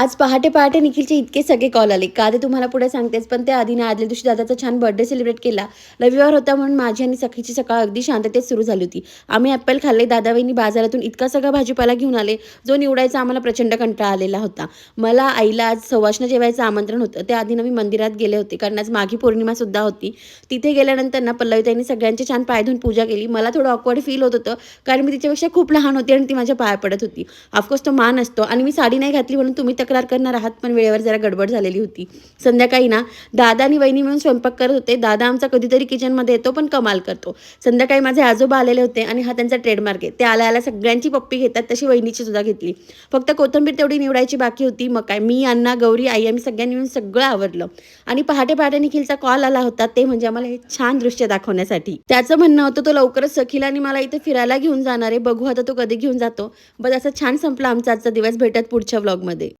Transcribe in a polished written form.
आज पहाटे पहाटे निखिलचे इतके सगळे कॉल आले. का ते तुम्हाला पुढे सांगतेच, पण त्या आधी ना आदल्या दिवशी दादाचा छान बर्थडे सेलिब्रेट केला. रविवार होता म्हणून माझी आणि सखीची सकाळ अगदी शांततेत सुरू झाली होती. आम्ही ॲपल खाल्ले. दादा-वहिनी बाजारातून इतका सगळा भाजीपाला घेऊन आले, जो निवडायचा आम्हाला प्रचंड कंटाळा आलेला होता. मला, आईला आज सवाष्ण जेवायचं आमंत्रण होतं. त्याआधी मी मंदिरात गेले होते, कारण आज माघी पौर्णिमासुद्धा होती. तिथे गेल्यानंतर ना पल्लवीताईंनी सगळ्यांचे छान पाय धुवून पूजा केली. मला थोडं ऑकवर्ड फील होत होतं, कारण मी तिच्यापेक्षा खूप लहान होती आणि ती माझ्या पाया पडत होती. ऑफकोर्स तो मान असतो आणि मी साडी नाही घातली म्हणून तुम्ही तक्रार करणार आहात, पण वेळेवर जरा गडबड झालेली होती. संध्याकाळी ना दादा आणि वहिनी मिळून स्वयंपाक करत होते. दादा आमचा कधीतरी किचनमध्ये येतो, पण कमाल करतो. संध्याकाळी माझे आजोबा आलेले होते आणि हा त्यांचा ट्रेडमार्क आहे. ते आल्या आल्या सगळ्यांची पप्पी घेतात, तशी वहिनीची सुद्धा घेतली. फक्त कोथिंबीर तेवढी निवडायची बाकी होती. मग काय, मी, अण्णा, गौरी, आई आम्ही सगळ्यांनी मिळून सगळं आवरलं. आणि पहाटे पहाटे निखिलचा कॉल आला होता, ते म्हणजे आम्हाला हे छान दृश्य दाखवण्यासाठी. त्याचं म्हणणं होतं तो लवकरच सखीला आणि मला इथे फिरायला घेऊन जाणार आहे. बघू आता तो कधी घेऊन जातो. बस असं छान संपला आमचा आजचा दिवस. भेटत पुढच्या व्लॉगमध्ये.